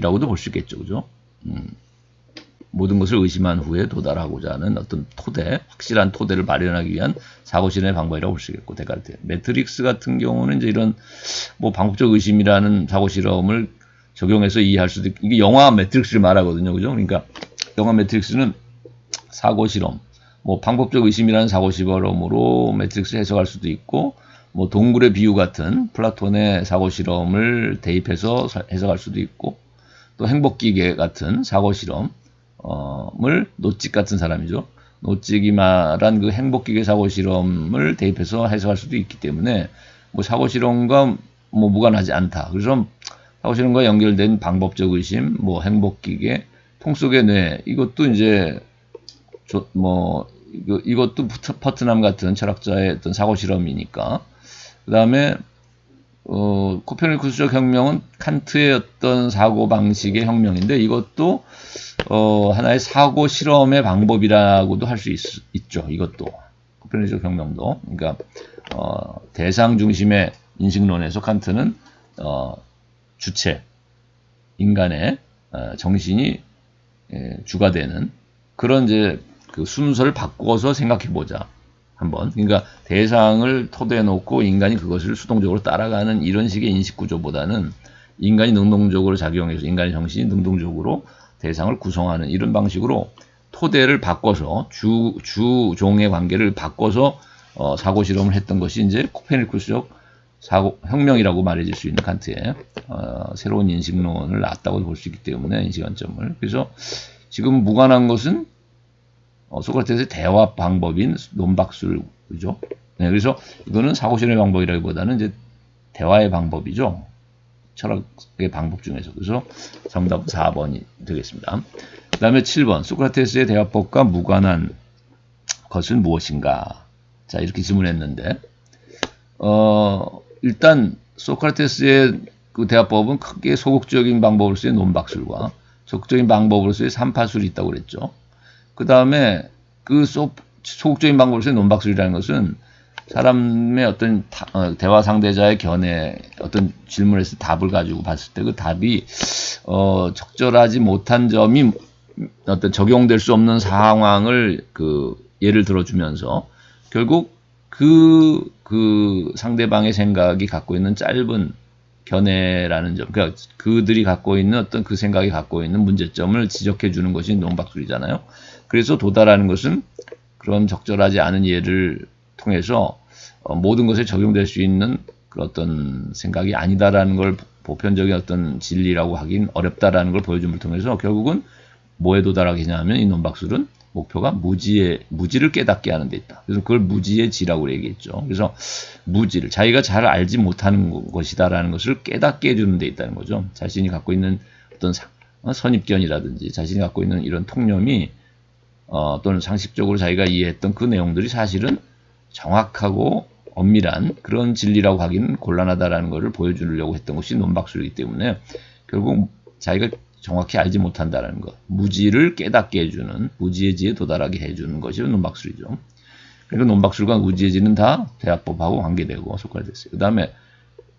방법이라고도 볼 수 있겠죠. 그죠? 모든 것을 의심한 후에 도달하고자 하는 어떤 토대, 확실한 토대를 마련하기 위한 사고실현의 방법이라고 볼 수 있겠고, 데카르트. 매트릭스 같은 경우는 이제 이런 뭐 방법적 의심이라는 사고실험을 적용해서 이해할 수도 있고, 이게 영화 매트릭스를 말하거든요. 그죠? 그러니까 영화 매트릭스는 사고실험, 뭐 방법적 의심이라는 사고실험으로 매트릭스를 해석할 수도 있고, 뭐 동굴의 비유 같은 플라톤의 사고실험을 대입해서 해석할 수도 있고, 또 행복기계 같은 사고실험, 노찍 같은 사람이죠. 노찍이 말한 그 행복기계 사고실험을 대입해서 해석할 수도 있기 때문에 뭐 사고실험과 뭐 무관하지 않다. 그래서 사고실험과 연결된 방법적 의심, 뭐 행복기계, 통 속의 뇌, 이것도 이제 이것도 퍼트남 같은 철학자의 어떤 사고실험이니까. 그 다음에 코페르니쿠스적 혁명은 칸트의 어떤 사고방식의 혁명인데, 이것도 하나의 사고 실험의 방법이라고도 할 수 있죠. 이것도 코페르니쿠스적 혁명도. 그러니까 대상 중심의 인식론에서 칸트는 주체, 인간의 정신이 주가 되는 그런 이제 그 순서를 바꿔서 생각해보자. 한번. 그러니까 대상을 토대에 놓고 인간이 그것을 수동적으로 따라가는 이런 식의 인식 구조보다는 인간이 능동적으로 작용해서 인간의 정신이 능동적으로 대상을 구성하는 이런 방식으로 토대를 바꿔서 주종의 관계를 바꿔서 사고 실험을 했던 것이 이제 코페르니쿠스적 사고 혁명이라고 말해질 수 있는 칸트의 새로운 인식론을 낳았다고 볼 수 있기 때문에 인식 관점을. 그래서 지금 무관한 것은 소크라테스의 대화 방법인 논박술이죠. 네, 그래서 이거는 사고실험의 방법이라기보다는 이제 대화의 방법이죠. 철학의 방법 중에서. 그래서 정답 4번이 되겠습니다. 그 다음에 7번. 소크라테스의 대화법과 무관한 것은 무엇인가? 자, 이렇게 질문했는데, 일단 소크라테스의 그 대화법은 크게 소극적인 방법으로서의 논박술과 적극적인 방법으로서의 삼파술이 있다고 그랬죠. 그 다음에 그 소극적인 방법으로서의 논박술이라는 것은 사람의 어떤 대화 상대자의 견해, 어떤 질문을 했을 때 답을 가지고 봤을 때 그 답이 적절하지 못한 점이 어떤 적용될 수 없는 상황을 그 예를 들어주면서 결국 그 상대방의 생각이 갖고 있는 짧은 견해라는 점, 그러니까 그들이 갖고 있는 어떤 그 생각이 갖고 있는 문제점을 지적해 주는 것이 논박술이잖아요. 그래서 도달하는 것은 그런 적절하지 않은 예를 통해서 모든 것에 적용될 수 있는 그 어떤 생각이 아니다라는 걸 보편적인 어떤 진리라고 하긴 어렵다라는 걸 보여줌을 통해서 결국은 뭐에 도달하게 하냐면 이 논박술은 목표가 무지를 깨닫게 하는 데 있다. 그래서 그걸 무지의 지라고 얘기했죠. 그래서 무지를 자기가 잘 알지 못하는 것이다라는 것을 깨닫게 해주는 데 있다는 거죠. 자신이 갖고 있는 어떤 선입견이라든지 자신이 갖고 있는 이런 통념이 또는 상식적으로 자기가 이해했던 그 내용들이 사실은 정확하고 엄밀한 그런 진리라고 하기는 곤란하다라는 것을 보여주려고 했던 것이 논박술이기 때문에 결국 자기가 정확히 알지 못한다는 것, 무지를 깨닫게 해주는, 무지의 지에 도달하게 해주는 것이 논박술이죠. 그러니까 논박술과 무지의 지는 다 대화법하고 관계되고 소크라테스. 그 다음에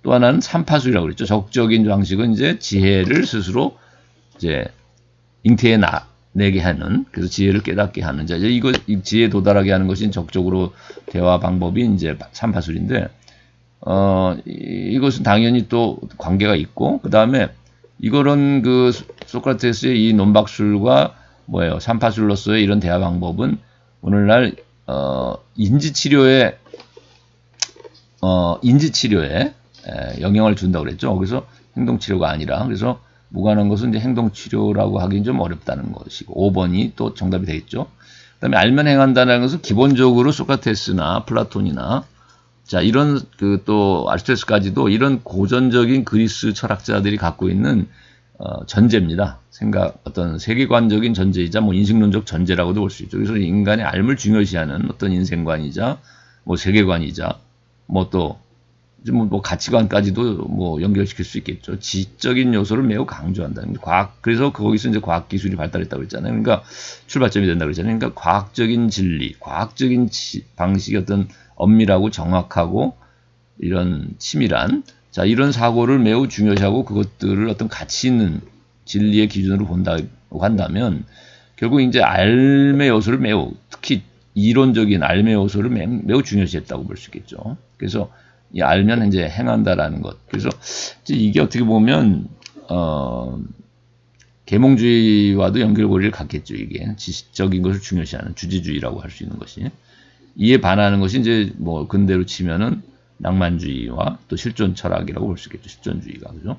또 하나는 삼파술이라고 그랬죠. 적극적인 방식은 이제 지혜를 스스로 이제 잉태해 내게 하는, 그래서 지혜를 깨닫게 하는 자. 이 지혜에 도달하게 하는 것이 적극적으로 대화 방법이 이제 삼파술인데, 이것은 당연히 또 관계가 있고, 그 다음에 이거는 그 소크라테스의 이 논박술과 뭐예요? 삼파술로서의 이런 대화 방법은 오늘날 인지치료에 영향을 준다고 그랬죠. 그래서 행동치료가 아니라, 그래서 무관한 것은 이제 행동치료라고 하긴 좀 어렵다는 것이고, 5번이 또 정답이 되겠죠. 그 다음에 알면 행한다는 것은 기본적으로 소크라테스나 플라톤이나 자, 이런 또 아리스토텔레스까지도 이런 고전적인 그리스 철학자들이 갖고 있는 전제입니다. 어떤 세계관적인 전제이자 뭐 인식론적 전제라고도 볼 수 있죠. 그래서 인간의 삶을 중요시하는 어떤 인생관이자 뭐 세계관이자 뭐 가치관까지도 뭐 연결시킬 수 있겠죠. 지적인 요소를 매우 강조한다는 그래서 거기서 이제 과학 기술이 발달했다고 했잖아요. 그러니까 출발점이 된다고 했잖아요. 그러니까 과학적인 진리, 과학적인 방식의 어떤 엄밀하고 정확하고 이런 치밀한 이런 사고를 매우 중요시하고 그것들을 어떤 가치 있는 진리의 기준으로 본다고 한다면 결국 이제 알매 요소를 특히 이론적인 알매 요소를 매우 중요시했다고 볼 수 있겠죠. 그래서 이 알면 이제 행한다라는 것. 그래서 이게 어떻게 보면 계몽주의와도 연결고리를 갖겠죠. 이게 지식적인 것을 중요시하는 주지주의라고 할 수 있는 것이 이에 반하는 것이 이제 뭐 근대로 치면은 낭만주의와 또 실존 철학이라고 볼 수 있겠죠. 실존주의가 그죠?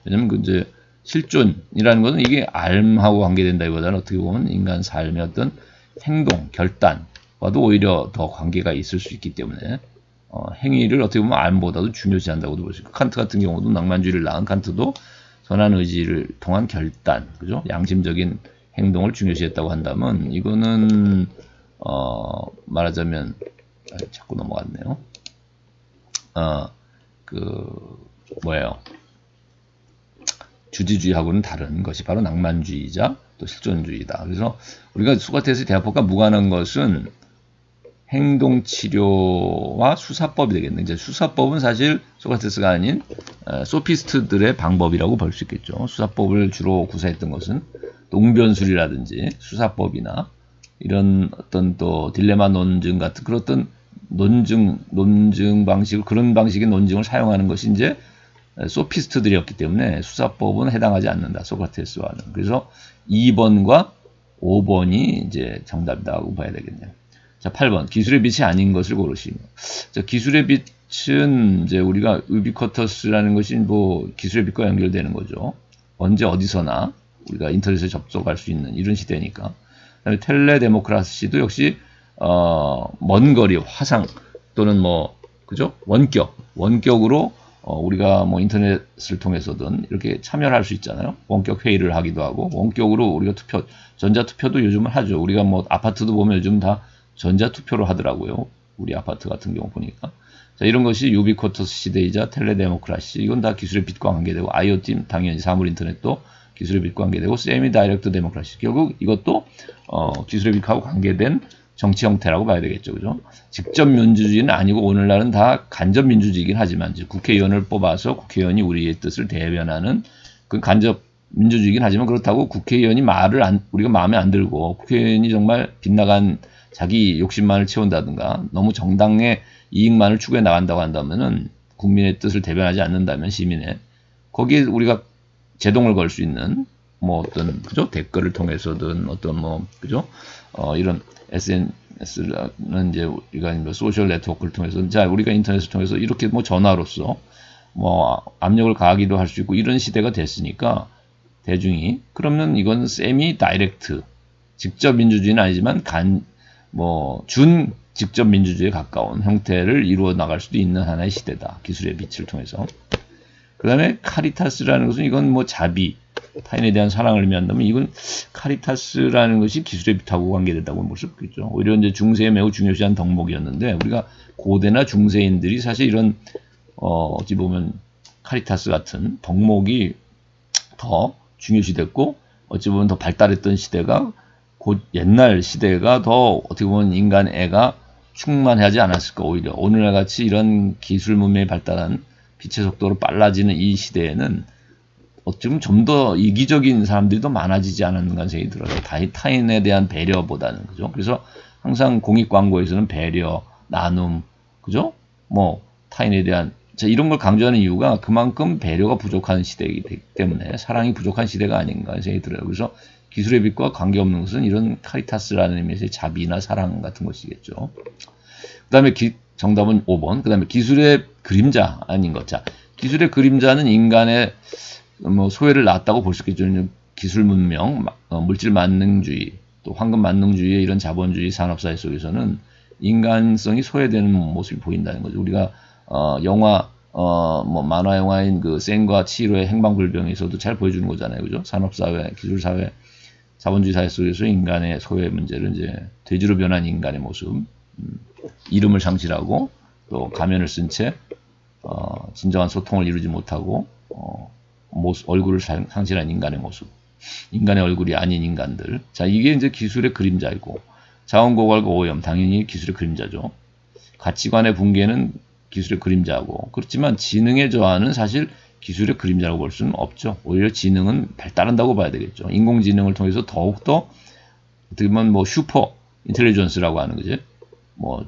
왜냐면 그 이제 실존이라는 것은 이게 알하고 관계된다기보다는 어떻게 보면 인간 삶의 어떤 행동, 결단과도 오히려 더 관계가 있을 수 있기 때문에 행위를 어떻게 보면 알보다도 중요시한다고도 볼 수 있고 칸트 같은 경우도 낭만주의를 낳은 칸트도 선한 의지를 통한 결단, 그죠? 양심적인 행동을 중요시했다고 한다면 이거는 말하자면 자꾸 넘어갔네요. 뭐예요? 주지주의하고는 다른 것이 바로 낭만주의자 또 실존주의다. 그래서 우리가 소크라테스의 대화법과 무관한 것은 행동치료와 수사법이 되겠네. 이제 수사법은 사실 소크라테스가 아닌 소피스트들의 방법이라고 볼 수 있겠죠. 수사법을 주로 구사했던 것은 웅변술이라든지 수사법이나 이런 어떤 또 딜레마 논증 같은 그런 어떤 논증 방식을 그런 방식의 논증을 사용하는 것이 이제 소피스트들이었기 때문에 수사법은 해당하지 않는다. 소크라테스와는. 그래서 2번과 5번이 이제 정답이라고 봐야 되겠네요. 자, 8번. 기술의 빛이 아닌 것을 고르시고. 자, 기술의 빛은 이제 우리가 유비쿼터스라는 것이 뭐 기술의 빛과 연결되는 거죠. 언제 어디서나 우리가 인터넷에 접속할 수 있는 이런 시대니까. 그다음에 텔레데모크라시도 역시 먼 거리 화상 또는 뭐 그죠? 원격으로 우리가 뭐 인터넷을 통해서든 이렇게 참여를 할 수 있잖아요. 원격 회의를 하기도 하고 원격으로 우리가 전자투표도 요즘은 하죠. 우리가 뭐 아파트도 보면 요즘 다 전자투표로 하더라고요. 우리 아파트 같은 경우 보니까. 자, 이런 것이 유비쿼터스 시대이자 텔레데모크라시. 이건 다 기술의 빛과 관계되고 IoT 당연히 사물 인터넷도 기술의 빛과 관계되고 세미 다이렉트 데모크라시. 결국 이것도 기술의 빛하고 관계된 정치 형태라고 봐야 되겠죠. 그죠? 직접 민주주의는 아니고 오늘날은 다 간접 민주주의이긴 하지만 국회의원을 뽑아서 국회의원이 우리의 뜻을 대변하는 그 간접 민주주의이긴 하지만 그렇다고 국회의원이 우리가 마음에 안 들고 국회의원이 정말 빗나간 자기 욕심만을 채운다든가 너무 정당의 이익만을 추구해 나간다고 한다면은 국민의 뜻을 대변하지 않는다면 시민의 거기에 우리가 제동을 걸 수 있는 뭐 어떤 그죠? 댓글을 통해서든 어떤 뭐 그죠? 이런 SNS는 이제 우리가 뭐 소셜 네트워크를 통해서 자 우리가 인터넷을 통해서 이렇게 뭐 전화로서 뭐 압력을 가하기도 할 수 있고 이런 시대가 됐으니까 대중이 그러면 이건 세미 다이렉트 직접 민주주의는 아니지만 준 직접 민주주의에 가까운 형태를 이루어 나갈 수도 있는 하나의 시대다. 기술의 빛을 통해서. 그 다음에 카리타스라는 것은 이건 뭐 자비, 타인에 대한 사랑을 의미한다면 이건 카리타스라는 것이 기술의 빛하고 관계된다고 볼 수 있겠죠. 오히려 이제 중세에 매우 중요시한 덕목이었는데 우리가 고대나 중세인들이 사실 이런 어찌 보면 카리타스 같은 덕목이 더 중요시됐고 어찌 보면 더 발달했던 시대가 곧 옛날 시대가 더 어떻게 보면 인간 애가 충만하지 않았을까. 오히려 오늘날 같이 이런 기술 문명이 발달한 빛의 속도로 빨라지는 이 시대에는 어쩌면 좀 더 이기적인 사람들이 더 많아지지 않았는가 생각이 들어요. 타인에 대한 배려보다는 그죠. 그래서 항상 공익 광고에서는 배려, 나눔, 그죠? 뭐 타인에 대한 이런 걸 강조하는 이유가 그만큼 배려가 부족한 시대이기 때문에 사랑이 부족한 시대가 아닌가 생각이 들어요. 그래서 기술의 빛과 관계없는 것은 이런 카리타스라는 의미에서의 자비나 사랑 같은 것이겠죠. 그 다음에 정답은 5번. 그 다음에 기술의 그림자 아닌 것. 자, 기술의 그림자는 인간의 뭐 소외를 낳았다고 볼 수 있겠죠. 기술 문명, 물질 만능주의, 또 황금 만능주의의 이런 자본주의 산업사회 속에서는 인간성이 소외되는 모습이 보인다는 거죠. 우리가 영화 뭐 만화 영화인 그 센과 치히로의 행방불명에서도 잘 보여주는 거잖아요. 그죠? 산업사회, 기술사회, 자본주의 사회 속에서 인간의 소외 문제를 이제 돼지로 변한 인간의 모습, 이름을 상실하고 또 가면을 쓴 채 진정한 소통을 이루지 못하고 얼굴을 상실한 인간의 모습, 인간의 얼굴이 아닌 인간들. 자, 이게 이제 기술의 그림자이고 자원고갈과 오염 당연히 기술의 그림자죠. 가치관의 붕괴는 기술의 그림자고 그렇지만 지능의 저하는 사실 기술의 그림자라고 볼 수는 없죠. 오히려 지능은 발달한다고 봐야 되겠죠. 인공지능을 통해서 더욱더 어떻게 보면 뭐 슈퍼 인텔리전스라고 하는 거지. 뭐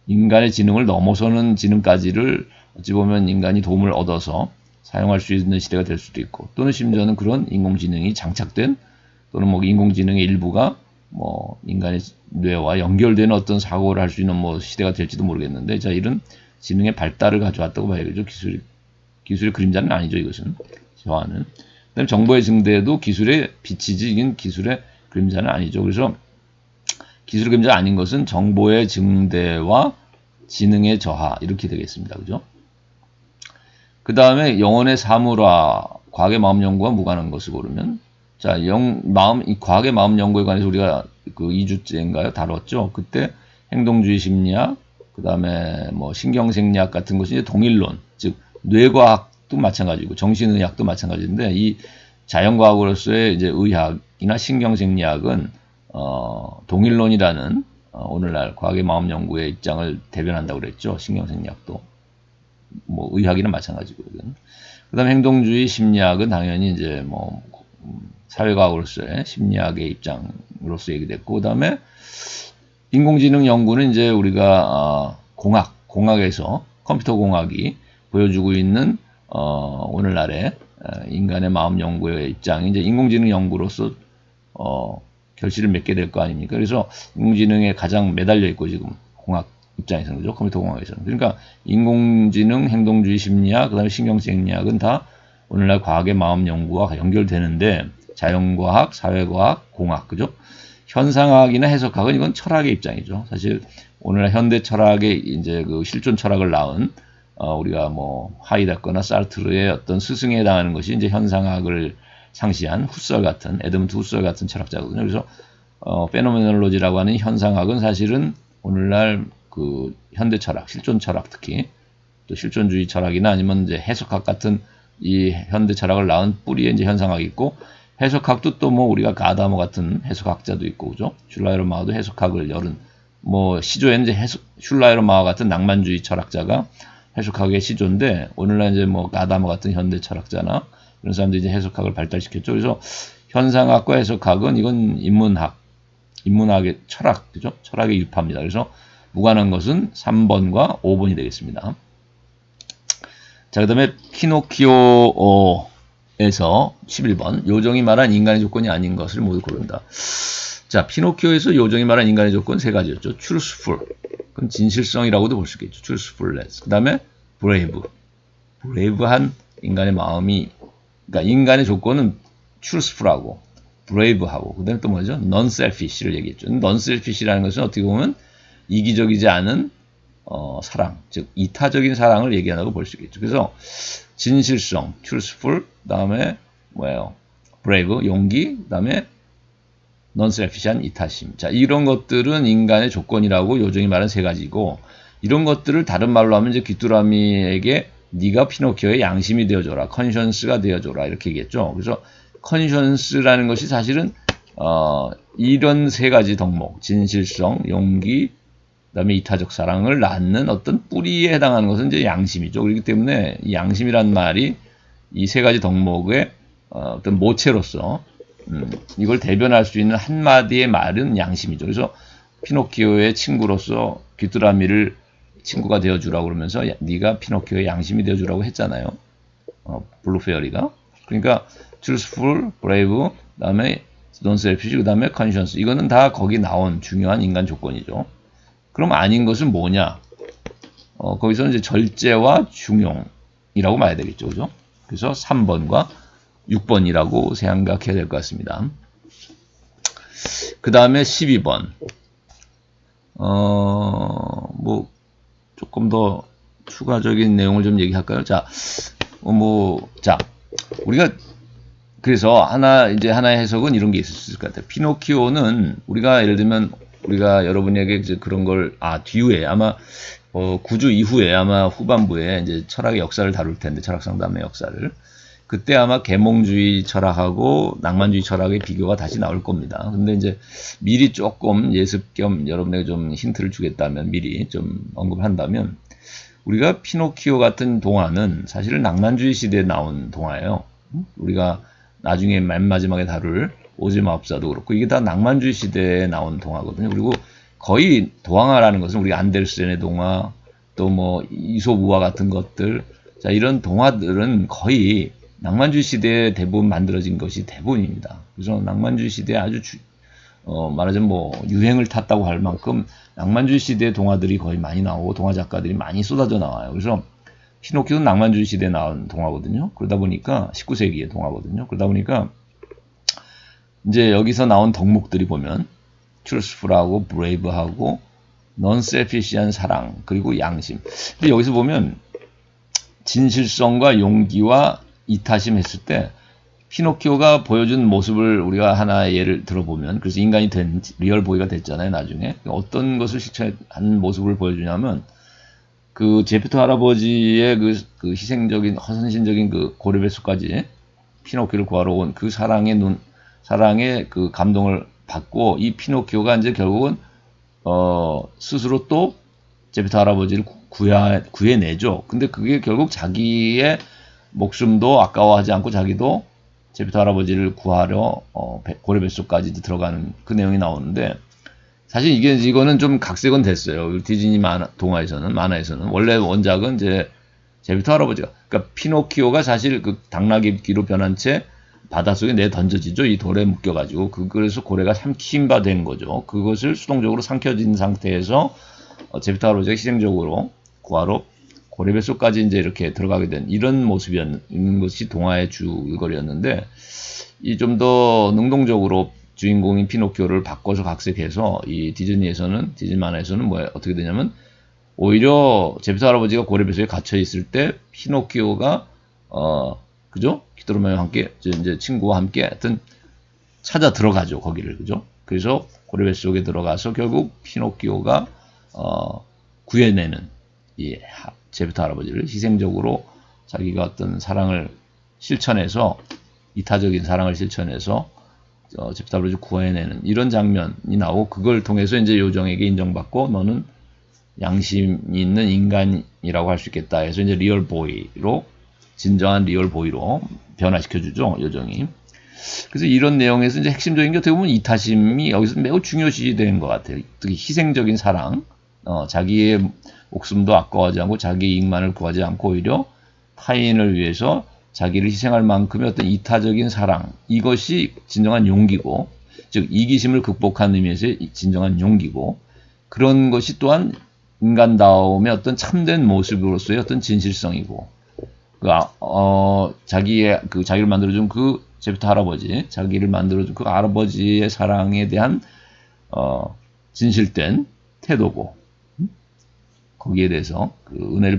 인간의 지능을 넘어서는 지능까지를 어찌 보면 인간이 도움을 얻어서 사용할 수 있는 시대가 될 수도 있고, 또는 심지어는 그런 인공지능이 장착된, 또는 뭐 인공지능의 일부가 뭐 인간의 뇌와 연결되는 어떤 사고를 할 수 있는 뭐 시대가 될지도 모르겠는데, 자, 이런 지능의 발달을 가져왔다고 봐야겠죠. 기술의 그림자는 아니죠, 이것은. 저하는. 그다음에 정보의 증대도 기술의 빛이지, 이건 기술의 그림자는 아니죠. 그래서 기술의 그림자가 아닌 것은 정보의 증대와 지능의 저하, 이렇게 되겠습니다. 그죠? 그 다음에 영혼의 사물화, 과학의 마음 연구와 무관한 것을 고르면, 자, 이 과학의 마음 연구에 관해서 우리가 그 2주째인가요? 다뤘죠? 그때 행동주의 심리학, 그 다음에 뭐 신경생리학 같은 것이 이제 동일론, 즉, 뇌과학도 마찬가지고, 정신의학도 마찬가지인데, 이 자연과학으로서의 이제 의학이나 신경생리학은, 동일론이라는, 오늘날 과학의 마음 연구의 입장을 대변한다고 그랬죠. 신경생리학도. 뭐, 의학이나 마찬가지거든. 그 다음에 행동주의 심리학은 당연히 이제 뭐, 사회과학으로서의 심리학의 입장으로서 얘기됐고, 그 다음에 인공지능 연구는 이제 우리가, 공학에서 컴퓨터 공학이 보여주고 있는, 오늘날의 인간의 마음 연구의 입장이 이제 인공지능 연구로서, 결실을 맺게 될 거 아닙니까? 그래서 인공지능에 가장 매달려 있고, 지금 공학 입장에서는, 그죠? 컴퓨터 공학에서는. 그러니까 인공지능, 행동주의 심리학, 그 다음에 신경생리학은 다 오늘날 과학의 마음 연구와 연결되는데, 자연과학, 사회과학, 공학, 그죠? 현상학이나 해석학은 이건 철학의 입장이죠. 사실 오늘날 현대 철학의 이제 그 실존 철학을 낳은, 우리가 뭐 하이데거나 사르트르의 어떤 스승에 해당하는 것이 이제 현상학을 상시한 후설 같은, 에드문드 후설 같은 철학자거든요. 그래서 페노메놀로지라고 하는 현상학은 사실은 오늘날 그 현대 철학, 실존 철학, 특히 또 실존주의 철학이나 아니면 이제 해석학 같은 이 현대 철학을 낳은 뿌리에 이제 현상학이 있고, 해석학도 또 뭐 우리가 가다모 같은 해석학자도 있고, 그죠? 슐라이로 마하도 해석학을 열은, 뭐 시조에는 이제 슐라이로 마하 같은 낭만주의 철학자가 해석학의 시조인데, 오늘날 이제 뭐 가다모 같은 현대 철학자나 이런 사람들이 이제 해석학을 발달시켰죠. 그래서 현상학과 해석학은 이건 인문학의 철학, 그죠? 철학의 유파입니다. 그래서 무관한 것은 3번과 5번이 되겠습니다. 자, 그 다음에 피노키오에서 11번, 요정이 말한 인간의 조건이 아닌 것을 모두 고른다. 자, 피노키오에서 요정이 말한 인간의 조건 세 가지였죠. truthful, 그건 진실성이라고도 볼 수 있겠죠. truthfulness. 그 다음에 brave한 인간의 마음이, 그러니까 인간의 조건은 truthful하고 brave하고, 그 다음에 또 뭐죠? non-selfish를 얘기했죠. non-selfish라는 것은 어떻게 보면 이기적이지 않은 사랑, 즉 이타적인 사랑을 얘기한다고 볼 수 있겠죠. 그래서 진실성, truthful, 그다음에 뭐예요? brave, 용기, 그다음에 non-selfish한 이타심. 자, 이런 것들은 인간의 조건이라고 요정이 말한 세 가지고, 이런 것들을 다른 말로 하면 이제 귀뚜라미에게 네가 피노키오의 양심이 되어줘라, 컨션스가 되어줘라, 이렇게 얘기했죠. 그래서 컨션스라는 것이 사실은 이런 세 가지 덕목, 진실성, 용기, 그다음에 이타적 사랑을 낳는 어떤 뿌리에 해당하는 것은 이제 양심이죠. 그렇기 때문에 이 양심이란 말이 이 세 가지 덕목의 어떤 모체로서 이걸 대변할 수 있는 한마디의 말은 양심이죠. 그래서 피노키오의 친구로서 귀뚜라미를 친구가 되어주라고 그러면서 네가 피노키오의 양심이 되어주라고 했잖아요. 블루페어리가. 그러니까 truthful, brave, 그다음에 non-selfish, 그다음에 conscious. 이거는 다 거기 나온 중요한 인간 조건이죠. 그럼 아닌 것은 뭐냐? 거기서 이제 절제와 중용이라고 말해야 되겠죠. 그죠? 그래서 3번과 6번이라고 생각해야 될 것 같습니다. 그 다음에 12번. 뭐, 조금 더 추가적인 내용을 좀 얘기할까요? 자, 우리가, 그래서 하나의 해석은 이런 게 있을 것 같아요. 피노키오는 우리가 예를 들면 우리가 여러분에게 이제 그런 걸, 뒤에 아마, 9주 이후에 아마 후반부에 이제 철학의 역사를 다룰 텐데, 철학 상담의 역사를. 그때 아마 계몽주의 철학하고 낭만주의 철학의 비교가 다시 나올 겁니다. 근데 이제 미리 조금 예습 겸 여러분에게 좀 힌트를 주겠다면, 미리 좀 언급한다면, 우리가 피노키오 같은 동화는 사실은 낭만주의 시대에 나온 동화예요. 우리가 나중에 맨 마지막에 다룰 오즈마법사도 그렇고 이게 다 낭만주의 시대에 나온 동화거든요. 그리고 거의 동화라는 것은 우리 안데르센의 동화, 또 뭐 이솝 우화 같은 것들, 자 이런 동화들은 거의 낭만주의 시대에 대부분 만들어진 것이 대부분입니다. 그래서 낭만주의 시대에 아주 말하자면 뭐 유행을 탔다고 할 만큼 낭만주의 시대의 동화들이 거의 많이 나오고 동화 작가들이 많이 쏟아져 나와요. 그래서 피노키오는 낭만주의 시대에 나온 동화거든요. 그러다 보니까 19세기의 동화거든요. 그러다 보니까 이제 여기서 나온 덕목들이 보면 트루스풀하고 브레이브하고 넌셀피시한 사랑 그리고 양심. 근데 여기서 보면 진실성과 용기와 이타심 했을 때 피노키오가 보여준 모습을 우리가 하나의 예를 들어보면 그래서 인간이 된 리얼 보이가 됐잖아요. 나중에 어떤 것을 실천한 모습을 보여주냐면 그 제페토 할아버지의 그 희생적인 허선신적인 그 고려뱃속까지 피노키오를 구하러 온 그 사랑의 그 감동을 받고 이 피노키오가 이제 결국은 스스로 또 제페토 할아버지를 구해내죠. 근데 그게 결국 자기의 목숨도 아까워하지 않고 자기도 제페토 할아버지를 구하러 고려뱃속까지 들어가는 그 내용이 나오는데 사실 이거는 좀 각색은 됐어요. 디즈니 만화에서는 원래 원작은 이제 제페토 할아버지가 그러니까 피노키오가 사실 그 당나귀로 변한 채 바닷속에 던져지죠. 이 돌에 묶여가지고 그래서 고래가 삼킨 바 된 거죠. 그것을 수동적으로 삼켜진 상태에서 제페토 할아버지가 희생적으로 구하러 고래뱃속까지 이제 이렇게 들어가게 된 이런 모습이었는 것이 동화의 줄거리였는데 이 좀 더 능동적으로 주인공인 피노키오를 바꿔서 각색해서 이 디즈니 만화에서는 어떻게 되냐면 오히려 제페토 할아버지가 고래뱃속에 갇혀 있을 때 피노키오가 그죠? 히토로미와 함께 이제 친구와 함께 하여튼 찾아 들어가죠. 거기를 그죠? 그래서 고래뱃속에 들어가서 결국 피노키오가 구해내는 이 제페토 할아버지를 희생적으로 자기가 어떤 사랑을 실천해서 이타적인 사랑을 실천해서 제페토 할아버지를 구해내는 이런 장면이 나오고 그걸 통해서 이제 요정에게 인정받고 너는 양심이 있는 인간이라고 할 수 있겠다 해서 이제 리얼보이로 진정한 리얼보이로 변화시켜주죠 요정이. 그래서 이런 내용에서 이제 핵심적인 게 어떻게 보면 이타심이 여기서 매우 중요시되는 것 같아요. 특히 희생적인 사랑, 자기의 목숨도 아까워하지 않고 자기 이익만을 구하지 않고 오히려 타인을 위해서 자기를 희생할 만큼의 어떤 이타적인 사랑, 이것이 진정한 용기고, 즉 이기심을 극복한 의미에서의 진정한 용기고, 그런 것이 또한 인간다움의 어떤 참된 모습으로서의 어떤 진실성이고, 자기를 만들어준 그 제페토 할아버지, 자기를 만들어준 그 할아버지의 사랑에 대한 진실된 태도고, 거기에 대해서 그 은혜를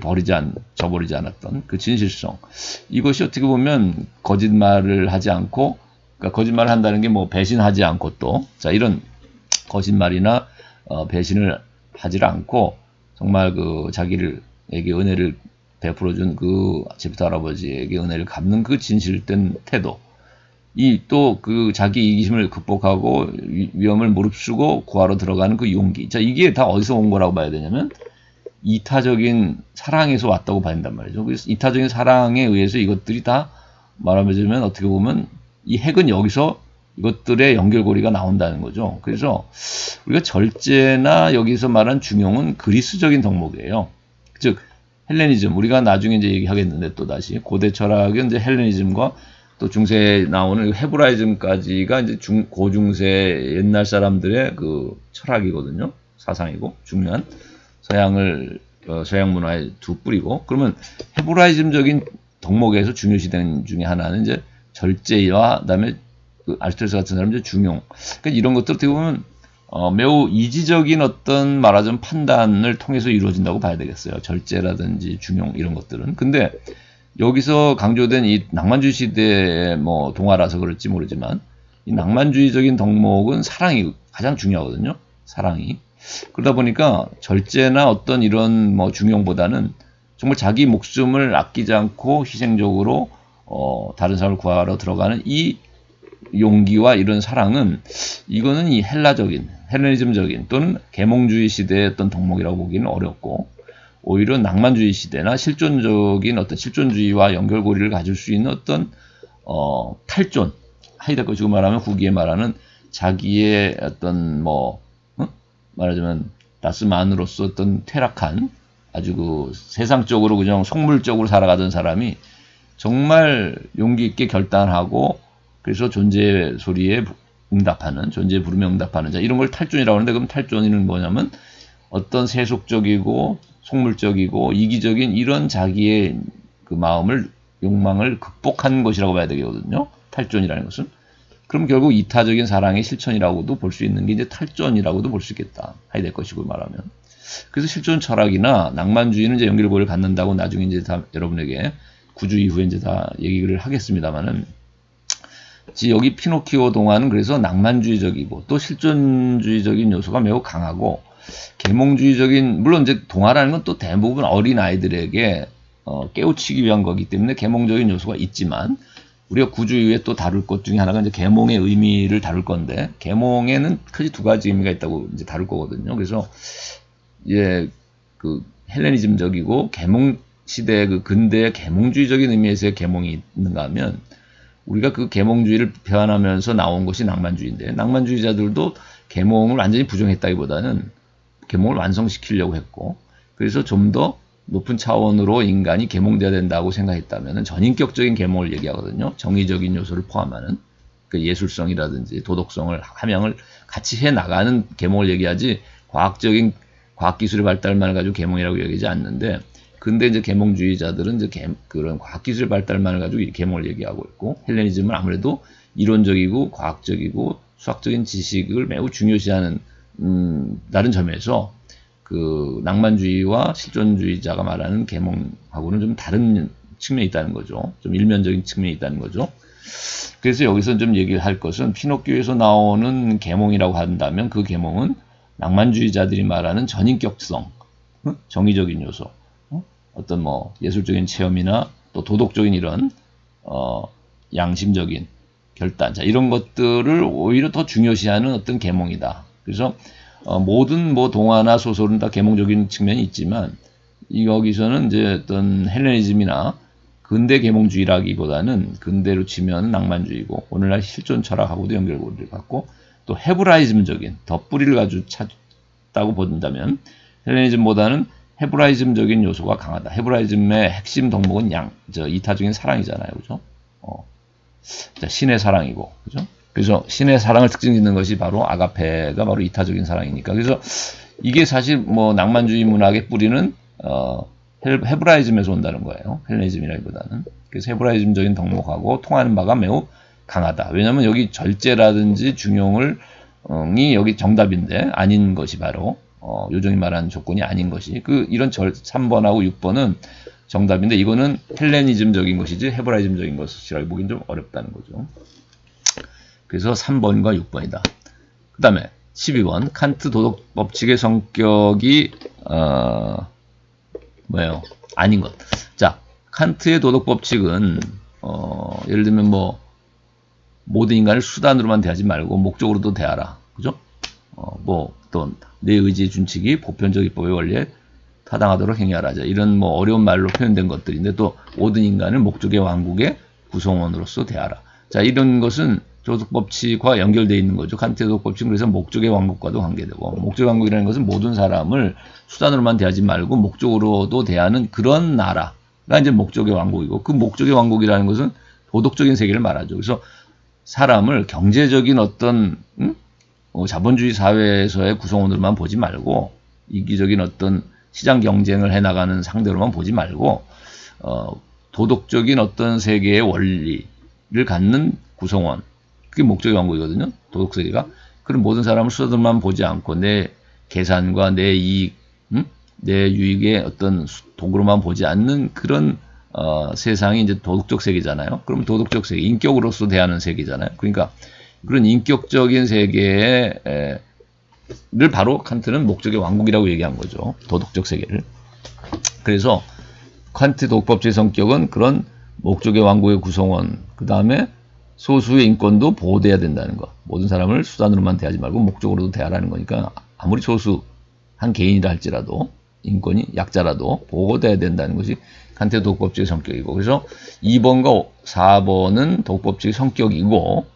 저버리지 않았던 그 진실성. 이것이 어떻게 보면 거짓말을 하지 않고, 그러니까 거짓말을 한다는 게 뭐 배신하지 않고 또, 자, 이런 거짓말이나 배신을 하지 않고, 정말 그 자기에게 은혜를 베풀어준 그 제페토 할아버지에게 은혜를 갚는 그 진실된 태도. 또 그 자기 이기심을 극복하고 위험을 무릅쓰고 구하러 들어가는 그 용기. 자, 이게 다 어디서 온 거라고 봐야 되냐면, 이타적인 사랑에서 왔다고 봐야 된단 말이죠. 그래서 이타적인 사랑에 의해서 이것들이 다 말하자면 어떻게 보면 이 핵은 여기서 이것들의 연결고리가 나온다는 거죠. 그래서 우리가 절제나 여기서 말한 중용은 그리스적인 덕목이에요. 즉 헬레니즘, 우리가 나중에 이제 얘기하겠는데 또 다시 고대 철학은 이제 헬레니즘과 또 중세에 나오는 헤브라이즘까지가 이제 고중세 옛날 사람들의 그 철학이거든요. 사상이고 중요한 서양 문화의 두 뿌리고, 그러면 헤브라이즘적인 덕목에서 중요시되는 중에 하나는 이제 절제와 그다음에 그 아리스토텔레스 같은 사람들 중용. 그러니까 이런 것들 어떻게 보면 매우 이지적인 어떤 말하자면 판단을 통해서 이루어진다고 봐야 되겠어요. 절제라든지 중용 이런 것들은. 근데 여기서 강조된 이 낭만주의 시대의 뭐 동화라서 그럴지 모르지만 이 낭만주의적인 덕목은 사랑이 가장 중요하거든요. 사랑이. 그러다 보니까 절제나 어떤 이런 뭐 중용보다는 정말 자기 목숨을 아끼지 않고 희생적으로 다른 사람을 구하러 들어가는 이 용기와 이런 사랑은 이거는 이 헬레니즘적인 또는 계몽주의 시대의 어떤 덕목이라고 보기는 어렵고, 오히려 낭만주의 시대나 실존적인 어떤 실존주의와 연결고리를 가질 수 있는 어떤 탈존, 하이데거 지금 말하면 후기에 말하는 자기의 어떤 말하자면 다스만으로서 어떤 퇴락한 아주 그 세상적으로 그냥 속물적으로 살아가던 사람이 정말 용기 있게 결단하고 그래서 존재 소리에 응답하는, 존재 부름에 응답하는 자, 이런 걸 탈존이라고 하는데, 그럼 탈존이는 뭐냐면 어떤 세속적이고 속물적이고 이기적인 이런 자기의 그 마음을, 욕망을 극복한 것이라고 봐야 되거든요. 탈존이라는 것은. 그럼 결국 이타적인 사랑의 실천이라고도 볼 수 있는 게 이제 탈존이라고도 볼 수 있겠다. 하이데거식으로 말하면. 그래서 실존 철학이나 낭만주의는 이제 연결고리를 갖는다고 나중에 이제 다 여러분에게 구주 이후에 이제 다 얘기를 하겠습니다만은, 여기 피노키오 동화는 그래서 낭만주의적이고 또 실존주의적인 요소가 매우 강하고, 계몽주의적인, 물론 이제 동화라는 건 또 대부분 어린 아이들에게 깨우치기 위한 거기 때문에 계몽적인 요소가 있지만, 우리가 구주 이후에 또 다룰 것 중에 하나가 이제 계몽의 의미를 다룰 건데, 계몽에는 크게 두 가지 의미가 있다고 이제 다룰 거거든요. 그래서 그 헬레니즘적이고 계몽 시대의 그 근대의 계몽주의적인 의미에서의 계몽이 있는가 하면, 우리가 그 계몽주의를 표현하면서 나온 것이 낭만주의인데, 낭만주의자들도 계몽을 완전히 부정했다기보다는 계몽을 완성시키려고 했고, 그래서 좀 더 높은 차원으로 인간이 계몽돼야 된다고 생각했다면 전인격적인 계몽을 얘기하거든요. 정의적인 요소를 포함하는 그 예술성이라든지 도덕성을 함양을 같이 해나가는 계몽을 얘기하지, 과학기술의 발달만을 가지고 계몽이라고 얘기하지 않는데, 근데 이제 계몽주의자들은 이제 그런 과학기술의 발달만을 가지고 계몽을 얘기하고 있고, 헬레니즘은 아무래도 이론적이고 과학적이고 수학적인 지식을 매우 중요시하는 다른 점에서 그 낭만주의와 실존주의자가 말하는 계몽하고는 좀 다른 측면이 있다는 거죠. 좀 일면적인 측면이 있다는 거죠. 그래서 여기서 좀 얘기를 할 것은, 피노키오에서 나오는 계몽이라고 한다면 그 계몽은 낭만주의자들이 말하는 전인격성, 정의적인 요소, 어떤 예술적인 체험이나 또 도덕적인 이런 양심적인 결단, 자, 이런 것들을 오히려 더 중요시하는 어떤 계몽이다. 그래서 모든 동화나 소설은 다 계몽적인 측면이 있지만, 여기서는 이제 어떤 헬레니즘이나 근대 계몽주의라기보다는 근대로 치면 낭만주의고 오늘날 실존 철학하고도 연결고리를 갖고, 또 헤브라이즘적인 더 뿌리를 가지고 찾다고 본다면 헬레니즘보다는 헤브라이즘적인 요소가 강하다. 헤브라이즘의 핵심 덕목은 이타적인 사랑이잖아요. 그죠? 신의 사랑이고, 그죠? 그래서 신의 사랑을 특징 짓는 것이 바로 아가페가 바로 이타적인 사랑이니까. 그래서 이게 사실 낭만주의 문학의 뿌리는 헤브라이즘에서 온다는 거예요. 헬레니즘이라기보다는. 그래서 헤브라이즘적인 덕목하고 통하는 바가 매우 강하다. 왜냐하면 여기 절제라든지 중용이 여기 정답인데 아닌 것이 바로 요정이 말하는 조건이 아닌 것이, 이런 3번하고 6번은 정답인데, 이거는 헬레니즘적인 것이지 헤브라이즘적인 것이라고 보기는 좀 어렵다는 거죠. 그래서 3번과 6번이다. 그 다음에 12번, 칸트 도덕법칙의 성격이 뭐예요? 아닌 것. 자, 칸트의 도덕법칙은 예를 들면 모든 인간을 수단으로만 대하지 말고 목적으로도 대하라. 그죠? 또 내 의지의 준칙이 보편적 입법의 원리에 타당하도록 행위하라. 이런 어려운 말로 표현된 것들인데, 또 모든 인간을 목적의 왕국의 구성원으로서 대하라. 자, 이런 것은 도덕법칙과 연결되어 있는 거죠. 칸트의 도덕법칙은 그래서 목적의 왕국과도 관계되고, 목적의 왕국이라는 것은 모든 사람을 수단으로만 대하지 말고 목적으로도 대하는 그런 나라가 이제 목적의 왕국이고, 그 목적의 왕국이라는 것은 도덕적인 세계를 말하죠. 그래서 사람을 경제적인 어떤 자본주의 사회에서의 구성원으로만 보지 말고, 이기적인 어떤 시장 경쟁을 해나가는 상대로만 보지 말고, 도덕적인 어떤 세계의 원리를 갖는 구성원, 그게 목적의 왕국이거든요. 도덕세계가. 그런 모든 사람을 수단으로만 보지 않고 내 계산과 내 이익, 내 유익의 어떤 도구로만 보지 않는 그런 세상이 이제 도덕적 세계잖아요. 그럼 도덕적 세계, 인격으로서 대하는 세계잖아요. 그러니까 그런 인격적인 세계를 바로 칸트는 목적의 왕국이라고 얘기한 거죠. 도덕적 세계를. 그래서 칸트 도덕법칙의 성격은 그런 목적의 왕국의 구성원, 그 다음에 소수의 인권도 보호돼야 된다는 거. 모든 사람을 수단으로만 대하지 말고 목적으로도 대하라는 거니까, 아무리 소수 한 개인이라 할지라도 인권이 약자라도 보호돼야 된다는 것이 간태 도급법칙의 성격이고, 그래서 2번과 4번은 도급법칙의 성격이고